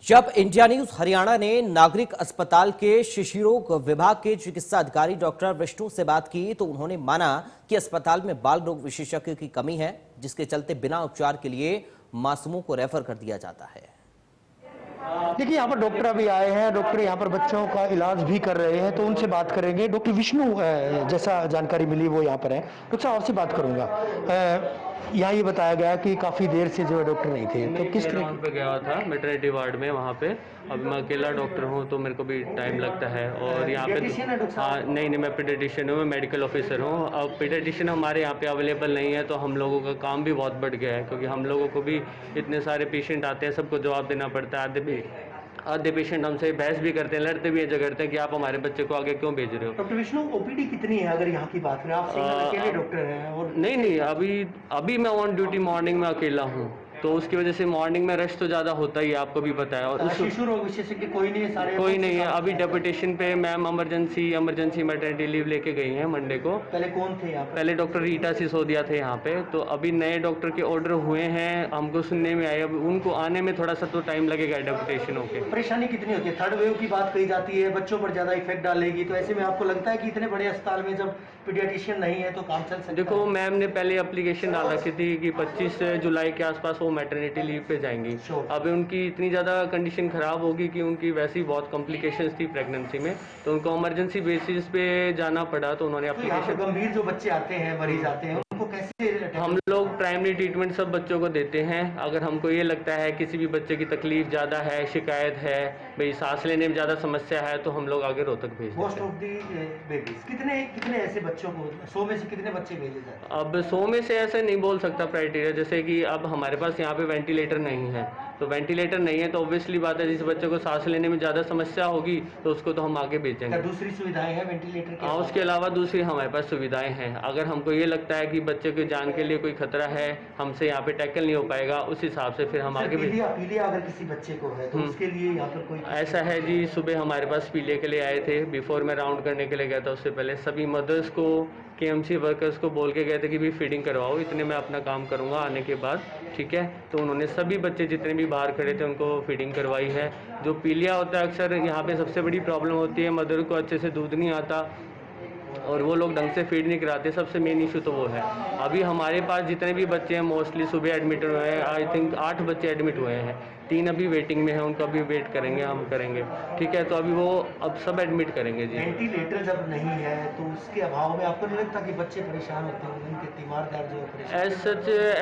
जब India news Haryana ने नागरिक अस्पताल के शिशु रोग विभाग के चिकित्सा अधिकारी डॉक्टर विष्णु से बात की तो उन्होंने माना कि अस्पताल में बाल रोग विशेषज्ञ की कमी है, जिसके चलते बिना उपचार के लिए मासूमों को रेफर कर दिया जाता है। देखिए, यहाँ पर डॉक्टर अभी आए हैं। डॉक्टर यहाँ पर बच्चों का इलाज भी कर रहे हैं, तो उनसे बात करेंगे। डॉक्टर विष्णु जैसा जानकारी मिली वो यहाँ पर है। डॉक्टर साहब और से बात करूँगा। यहाँ ये बताया गया कि काफ़ी देर से जो है डॉक्टर नहीं थे, तो किस तरह पे गया था मैटरनिटी वार्ड में। वहाँ पे अभी मैं अकेला डॉक्टर हूँ तो मेरे को भी टाइम लगता है। और यहाँ पे हाँ नहीं, मैं पीडियाट्रिशियन हूँ, मैं मेडिकल ऑफिसर हूँ। अब पीडियाट्रिशियन हमारे यहाँ पे अवेलेबल नहीं है, तो हम लोगों का काम भी बहुत बढ़ गया है, क्योंकि हम लोगों को भी इतने सारे पेशेंट आते हैं, सबको जवाब देना पड़ता है। आधे पेशेंट हमसे बहस भी करते हैं, लड़ते भी हैं, करते हैं कि आप हमारे बच्चे को आगे क्यों भेज रहे हो। डॉक्टर विष्णु, ओपीडी कितनी है अगर यहाँ की बात करें? आप अकेले डॉक्टर हैं? और नहीं, अभी मैं ऑन ड्यूटी मॉर्निंग में अकेला हूँ, तो उसकी वजह से मॉर्निंग में रश तो ज़्यादा होता ही है, आपको भी पता है। और शिशु रोग विशेषज्ञ कोई नहीं है? सारे कोई नहीं है। अभी डेपुटेशन पे मैम इमरजेंसी मैटरनिटी लीव लेके गई हैं मंडे को। पहले कौन थे यहाँ? पहले डॉक्टर रीटा सिसोदिया थे यहाँ पे। तो अभी नए डॉक्टर के ऑर्डर हुए हैं, हमको सुनने में आया। अब उनको आने में थोड़ा सा तो टाइम लगेगा डेपुटेशन होके। परेशानी कितनी होती है? थर्ड वेव की बात कही जाती है, बच्चों पर ज़्यादा इफेक्ट डालेगी, तो ऐसे में आपको लगता है कि इतने बड़े अस्पताल में जब पीडियाट्रिशियन नहीं है तो काम चल सकता है? देखो, मैम ने पहले एप्लीकेशन डाल रखी थी कि 25 जुलाई के आसपास वो मैटरनिटी लीव पे जाएंगी। अब उनकी इतनी ज़्यादा कंडीशन ख़राब होगी कि उनकी वैसे ही बहुत कॉम्प्लिकेशंस थी प्रेगनेंसी में, तो उनको इमरजेंसी बेसिस पे जाना पड़ा। तो उन्होंने एप्लीकेशन। गंभीर जो बच्चे आते हैं, मरीज आते हैं, उनको कैसे? हम लोग प्राइमरी ट्रीटमेंट सब बच्चों को देते हैं। अगर हमको ये लगता है किसी भी बच्चे की तकलीफ ज़्यादा है, शिकायत है, भाई सांस लेने में ज़्यादा समस्या है, तो हम लोग आगे रोहतक भेज देते हैं। कितने ऐसे बच्चों को 100 में से कितने बच्चे भेजे जाते हैं? अब 100 में से ऐसे नहीं बोल सकता क्राइटेरिया, जैसे कि अब हमारे पास यहाँ पे वेंटिलेटर नहीं है, तो वेंटिलेटर नहीं है तो ऑब्वियसली बात है, जिस बच्चे को सांस लेने में ज़्यादा समस्या होगी तो उसको तो हम आगे भेजेंगे। दूसरी सुविधाएं हैं वेंटिलेटर के? हाँ, उसके अलावा दूसरी हमारे पास सुविधाएं हैं। अगर हमको ये लगता है कि बच्चे की जान के लिए कोई खतरा है, हमसे यहाँ पे टैकल नहीं हो पाएगा, उस हिसाब से फिर हम आगे पीलिया अगर किसी बच्चे को है तो उसके लिए यहाँ पर कोई? ऐसा है जी, सुबह हमारे पास पीलिया के लिए आए थे। बिफोर मैं राउंड करने के लिए गया था, उससे पहले सभी मदर्स को, केएमसी वर्कर्स को बोल के गए थे कि भी फीडिंग करवाओ, इतने मैं अपना काम करूँगा आने के बाद, ठीक है। तो उन्होंने सभी बच्चे जितने भी बाहर खड़े थे उनको फीडिंग करवाई है। जो पीलिया होता है, अक्सर यहाँ पे सबसे बड़ी प्रॉब्लम होती है, मदर को अच्छे से दूध नहीं आता और वो लोग ढंग से फीड नहीं कराते। सबसे मेन इशू तो वो है। अभी हमारे पास जितने भी बच्चे हैं मोस्टली सुबह एडमिट हुए हैं। आई थिंक 8 बच्चे एडमिट हुए हैं, 3 अभी वेटिंग में है, उनका भी वेट करेंगे, हम करेंगे, ठीक है। तो अभी वो अब सब एडमिट करेंगे जी। वेंटिलेटर जब नहीं है तो उसके अभाव में आपको नहीं लगता कि बच्चे परेशान होते हैं, उनके तीमारदार जो परेशान?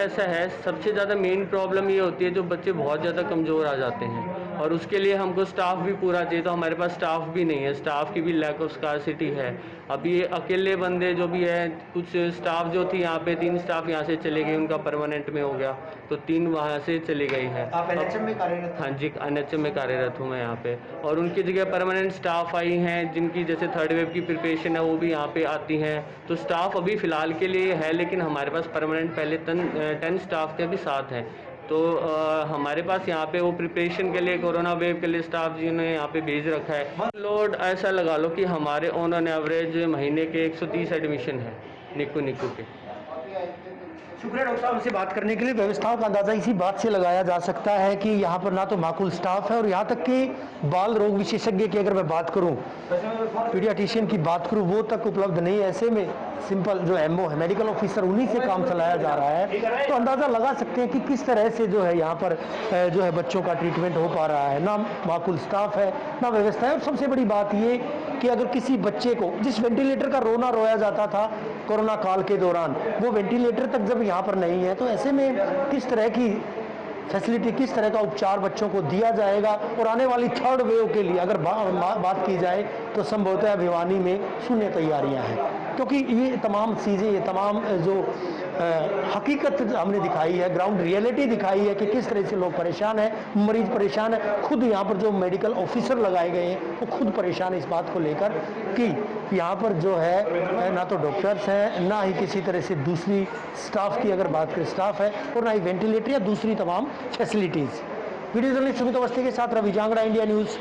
ऐसा है, सबसे ज़्यादा मेन प्रॉब्लम ये होती है जो बच्चे बहुत ज़्यादा कमज़ोर आ जाते हैं, और उसके लिए हमको स्टाफ भी पूरा चाहिए। तो हमारे पास स्टाफ भी नहीं है, स्टाफ की भी लैक ऑफ स्कार्सिटी है। अभी ये अकेले बंदे जो भी है, कुछ स्टाफ जो थी यहाँ पे, 3 स्टाफ यहाँ से चले गए, उनका परमानेंट में हो गया, तो 3 वहाँ से चले गई हैं। आप एनएचएम में कार्यरत? हाँ जी, एनएचएम में कार्यरत हूँ मैं यहाँ पे। और उनकी जगह परमानेंट स्टाफ आई हैं, जिनकी जैसे थर्ड वेव की प्रिपरेशन है वो भी यहाँ पे आती हैं। तो स्टाफ अभी फ़िलहाल के लिए है, लेकिन हमारे पास परमानेंट पहले 10 स्टाफ के भी साथ हैं। तो हमारे पास यहाँ पे वो प्रिपरेशन के लिए, कोरोना वेव के लिए स्टाफ जिन्होंने यहाँ पे भेज रखा है। लोड ऐसा लगा लो कि हमारे ऑन एवरेज महीने के 130 एडमिशन है निक्कू के। शुक्रिया डॉक्टर साहब से बात करने के लिए। व्यवस्थाओं का अंदाजा इसी बात से लगाया जा सकता है कि यहाँ पर ना तो माकूल स्टाफ है, और यहाँ तक कि बाल रोग विशेषज्ञ की अगर मैं बात करूँ, पीडियाट्रिशियन की बात करूँ, वो तक उपलब्ध नहीं है। ऐसे में सिंपल जो एमओ है, मेडिकल ऑफिसर, उन्हीं से काम चलाया जा रहा है। तो अंदाज़ा लगा सकते हैं कि किस तरह से जो है यहाँ पर जो है बच्चों का ट्रीटमेंट हो पा रहा है। ना माकूल स्टाफ है, ना व्यवस्था है। और सबसे बड़ी बात ये कि अगर किसी बच्चे को, जिस वेंटिलेटर का रोना रोया जाता था कोरोना काल के दौरान, वो वेंटिलेटर तक जब यहाँ पर नहीं है, तो ऐसे में किस तरह की फैसिलिटी, किस तरह का उपचार बच्चों को दिया जाएगा। और आने वाली थर्ड वेव के लिए अगर बात की जाए तो संभवतः भिवानी में शून्य तैयारियां हैं, क्योंकि ये तमाम चीज़ें, ये तमाम जो हकीकत हमने दिखाई है, ग्राउंड रियलिटी दिखाई है कि किस तरह से लोग परेशान हैं, मरीज परेशान है। खुद यहाँ पर जो मेडिकल ऑफिसर लगाए गए हैं वो खुद परेशान है इस बात को लेकर कि यहाँ पर जो है ना तो डॉक्टर्स हैं, ना ही किसी तरह से दूसरी स्टाफ की अगर बात करें स्टाफ है, और ना ही वेंटिलेटर या दूसरी तमाम facilities. Video journalist Sumit Awasthi के साथ रवि जांगड़ा, इंडिया न्यूज़।